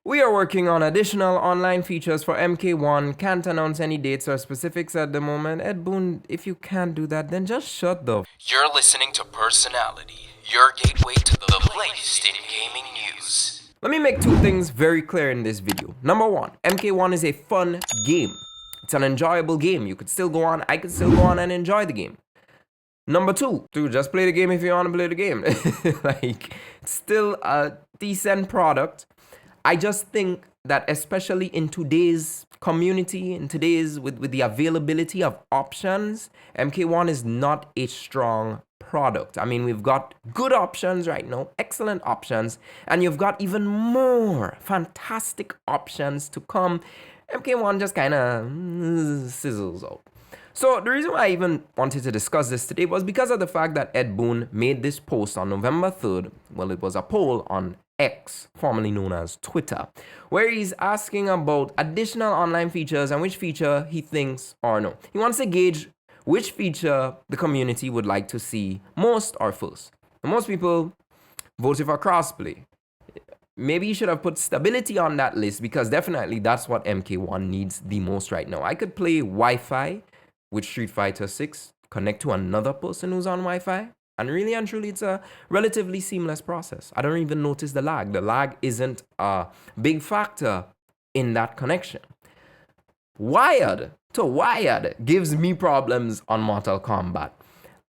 We are working on additional online features for MK1. Can't announce any dates or specifics at the moment. Ed Boon, if you can't do that, then just shut the. You're listening to Personality, your gateway to the latest in gaming news. Let me make two things very clear in this video. Number one, MK1 is a fun game. It's an enjoyable game. You could still go on, I could still go on and enjoy the game. Number two, just play the game if you want to play the game. Like, it's still a decent product. I just think that especially in today's community, in today's with the availability of options, MK1 is not a strong product. I mean, we've got good options right now, excellent options, and you've got even more fantastic options to come. MK1 just kind of sizzles out. So the reason why I even wanted to discuss this today was because of the fact that Ed Boon made this post on November 3rd. Well, it was a poll on X, formerly known as Twitter, where he's asking about additional online features and which feature he thinks or no. He wants to gauge which feature the community would like to see most or first. And most people voted for crossplay. Maybe you should have put stability on that list because definitely that's what MK1 needs the most right now. I could play Wi-Fi with Street Fighter 6, connect to another person who's on Wi-Fi, and really and truly, it's a relatively seamless process. I don't even notice the lag. The lag isn't a big factor in that connection. Wired to wired gives me problems on Mortal Kombat.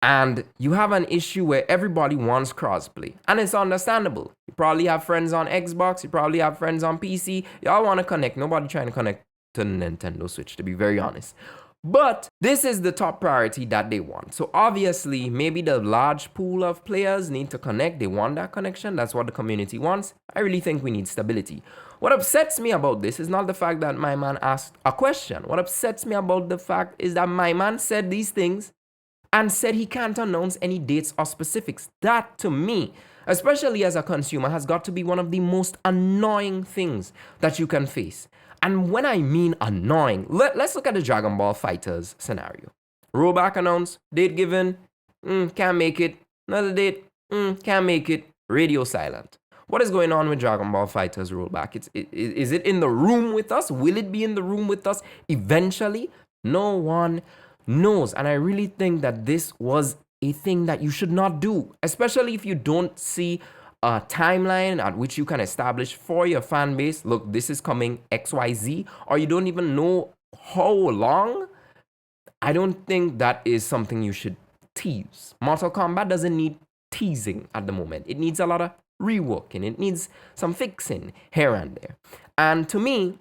And you have an issue where everybody wants crossplay. And it's understandable. You probably have friends on Xbox, you probably have friends on PC. Y'all want to connect. Nobody trying to connect to the Nintendo Switch, to be very honest. But this is the top priority that they want. So obviously, maybe the large pool of players need to connect. They want that connection. That's what the community wants. I really think we need stability. What upsets me about this is not the fact that my man asked a question. What upsets me about the fact is that my man said these things and said he can't announce any dates or specifics. That, to me, especially as a consumer, has got to be one of the most annoying things that you can face. And when I mean annoying, let's look at the Dragon Ball FighterZ scenario. Rollback announced, date given, can't make it. Another date, can't make it. Radio silent. What is going on with Dragon Ball FighterZ rollback? Is it in the room with us? Will it be in the room with us eventually? No one knows. And I really think that this was a thing that you should not do, especially if you don't see a timeline at which you can establish for your fan base, look, this is coming XYZ, or you don't even know how long. I don't think that is something you should tease. Mortal Kombat doesn't need teasing at the moment. It needs a lot of reworking. It needs some fixing here and there. And to me,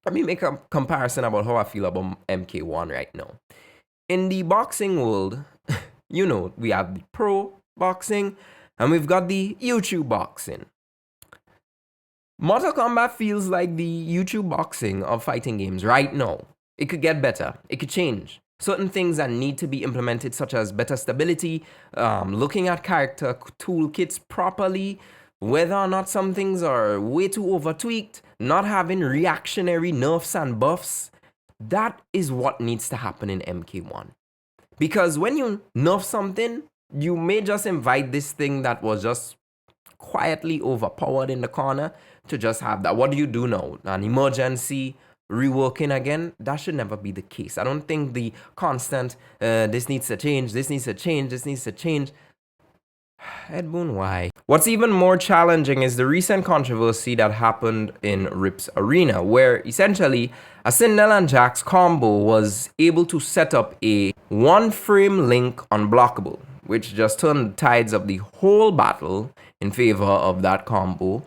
let me make a comparison about how I feel about MK1 right now. In the boxing world, you know, we have the pro boxing, and we've got the YouTube boxing. Mortal Kombat feels like the YouTube boxing of fighting games right now. It could get better. It could change. Certain things that need to be implemented, such as better stability, looking at character toolkits properly, whether or not some things are way too over-tweaked, not having reactionary nerfs and buffs. That is what needs to happen in MK1. Because when you nerf something, you may just invite this thing that was just quietly overpowered in the corner to just have that. What do you do now? An emergency reworking again? That should never be the case. I don't think the constant, this needs to change, this needs to change, this needs to change. Ed Boon, why? What's even more challenging is the recent controversy that happened in Rip's Arena, where essentially a Sindel and Jax combo was able to set up a one-frame link unblockable, which just turned the tides of the whole battle in favor of that combo.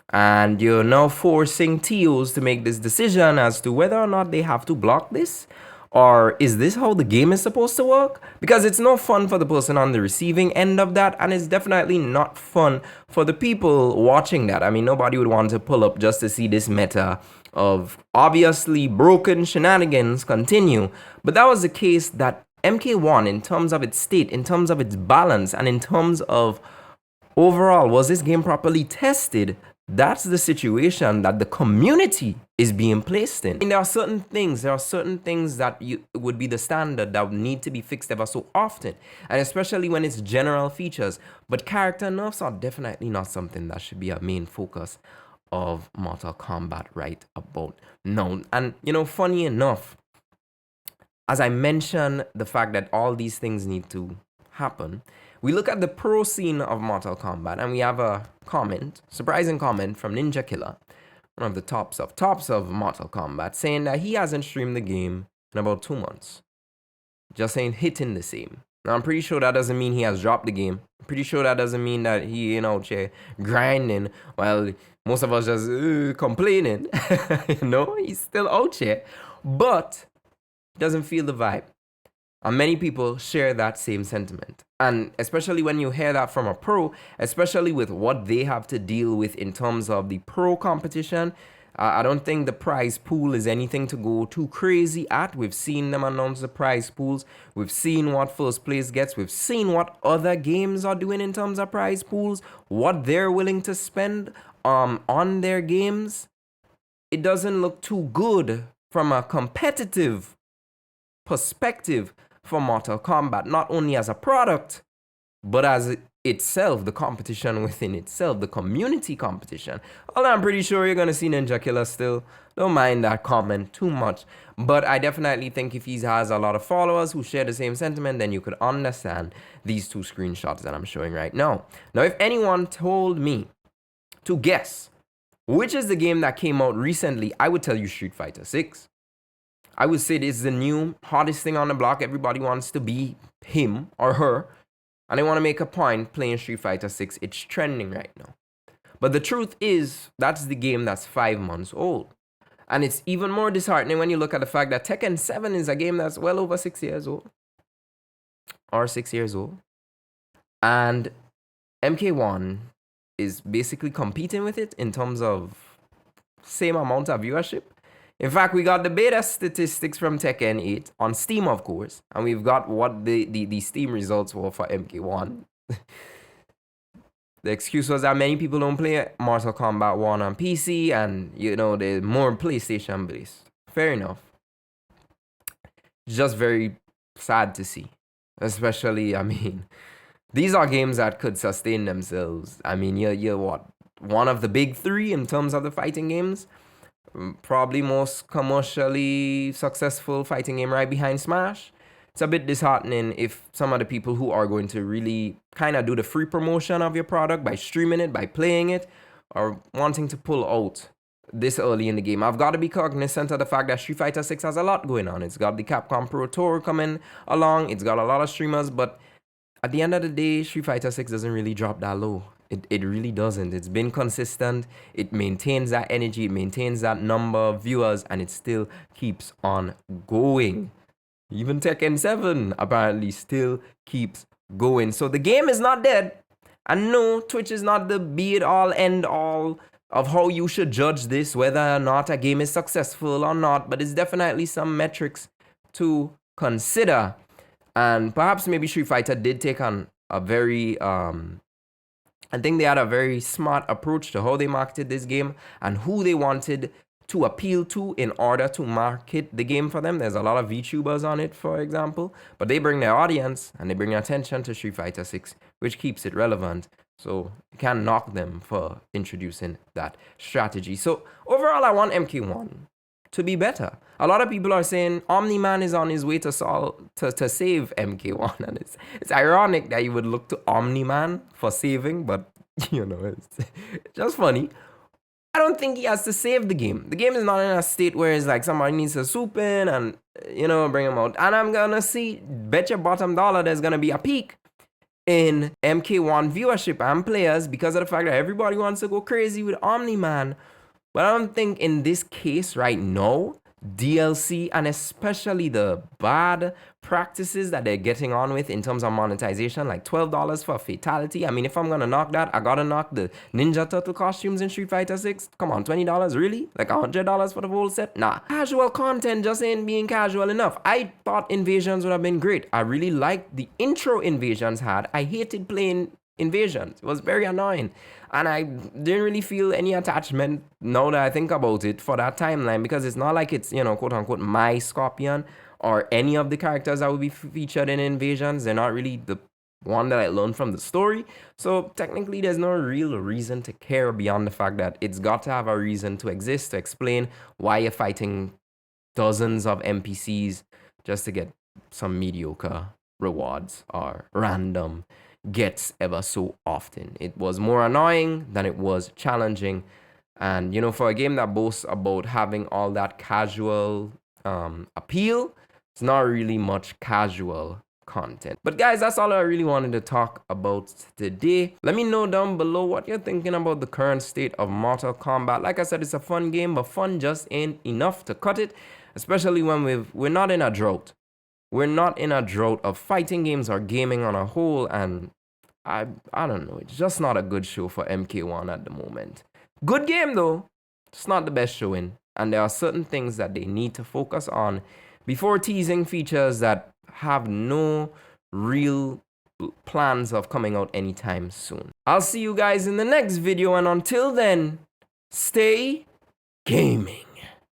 And you're now forcing TOs to make this decision as to whether or not they have to block this. Or is this how the game is supposed to work? Because it's no fun for the person on the receiving end of that, and it's definitely not fun for the people watching that. I mean, nobody would want to pull up just to see this meta of obviously broken shenanigans continue. But that was the case that MK1, in terms of its state, in terms of its balance, and in terms of overall, was this game properly tested? That's the situation that the community is being placed in. And there are certain things that would be the standard that would need to be fixed ever so often, and especially when it's general features. But character nerfs are definitely not something that should be a main focus of Mortal Kombat right about now. And, funny enough, as I mentioned, the fact that all these things need to happen, we look at the pro scene of Mortal Kombat and we have a surprising comment from Ninja Killer, one of the tops of Mortal Kombat, saying that he hasn't streamed the game in about 2 months. Just ain't hitting the same. Now, I'm pretty sure that doesn't mean he has dropped the game. I'm pretty sure that doesn't mean that he, grinding while most of us just complaining. He's still out here. But he doesn't feel the vibe. And many people share that same sentiment. And especially when you hear that from a pro, especially with what they have to deal with in terms of the pro competition, I don't think the prize pool is anything to go too crazy at. We've seen them announce the prize pools. We've seen what first place gets. We've seen what other games are doing in terms of prize pools, what they're willing to spend on their games. It doesn't look too good from a competitive perspective for Mortal Kombat, not only as a product, but as itself, the competition within itself, the community competition. Although I'm pretty sure you're going to see Ninja Killer still. Don't mind that comment too much. But I definitely think if he has a lot of followers who share the same sentiment, then you could understand these two screenshots that I'm showing right now. Now, if anyone told me to guess which is the game that came out recently, I would tell you Street Fighter 6. I would say this is the new hottest thing on the block. Everybody wants to be him or her. And they want to make a point playing Street Fighter 6. It's trending right now. But the truth is, that's the game that's 5 months old. And it's even more disheartening when you look at the fact that Tekken 7 is a game that's well over 6 years old. Or 6 years old. And MK1 is basically competing with it in terms of same amount of viewership. In fact, we got the beta statistics from Tekken 8 on Steam, of course, and we've got what the Steam results were for MK1. The excuse was that many people don't play Mortal Kombat 1 on PC, and, they're more PlayStation based. Fair enough. Just very sad to see. Especially, these are games that could sustain themselves. You're what? One of the big three in terms of the fighting games. Probably most commercially successful fighting game right behind Smash. It's a bit disheartening if some of the people who are going to really kind of do the free promotion of your product by streaming it, by playing it, are wanting to pull out this early in the game. I've got to be cognizant of the fact that Street Fighter 6 has a lot going on. It's got the Capcom Pro Tour coming along. It's got a lot of streamers, but at the end of the day, Street Fighter 6 doesn't really drop that low. It really doesn't. It's been consistent. It maintains that energy. It maintains that number of viewers, and it still keeps on going. Even Tekken 7 apparently still keeps going. So the game is not dead. And no, Twitch is not the be-it-all, end-all of how you should judge this, whether or not a game is successful or not. But it's definitely some metrics to consider. And perhaps maybe Street Fighter did take on a very... I think they had a very smart approach to how they marketed this game and who they wanted to appeal to in order to market the game for them. There's a lot of VTubers on it, for example, but they bring their audience and they bring attention to Street Fighter 6, which keeps it relevant. So you can't knock them for introducing that strategy. So overall, I want MK1 to be better. A lot of people are saying Omni-Man is on his way to save MK1, and it's ironic that you would look to Omni-Man for saving, but it's just funny. I don't think he has to save the game. The game is not in a state where it's like somebody needs to swoop in and bring him out. And I'm gonna bet your bottom dollar there's gonna be a peak in MK1 viewership and players because of the fact that everybody wants to go crazy with Omni-Man. But I don't think in this case right now, DLC and especially the bad practices that they're getting on with in terms of monetization, like $12 for a fatality. If I'm gonna knock that, I gotta knock the Ninja Turtle costumes in Street Fighter 6. Come on, $20, really? Like $100 for the whole set? Nah. Casual content just ain't being casual enough. I thought Invasions would have been great. I really liked the intro Invasions had. I hated playing Invasions. It was very annoying. And I didn't really feel any attachment, now that I think about it, for that timeline, because it's not like it's, quote unquote, my Scorpion or any of the characters that will be featured in Invasions. They're not really the one that I learned from the story. So technically there's no real reason to care beyond the fact that it's got to have a reason to exist to explain why you're fighting dozens of NPCs just to get some mediocre rewards or random gets ever so often. It was more annoying than it was challenging. And you know, for a game that boasts about having all that casual appeal, it's not really much casual content. But guys, that's all I really wanted to talk about today. Let me know down below what you're thinking about the current state of Mortal Kombat. Like I said, it's a fun game, but fun just ain't enough to cut it, especially when we're not in a drought. We're not in a drought of fighting games or gaming on a whole, and I don't know, it's just not a good show for MK1 at the moment. Good game though, it's not the best showing, and there are certain things that they need to focus on before teasing features that have no real plans of coming out anytime soon. I'll see you guys in the next video, and until then, stay gaming.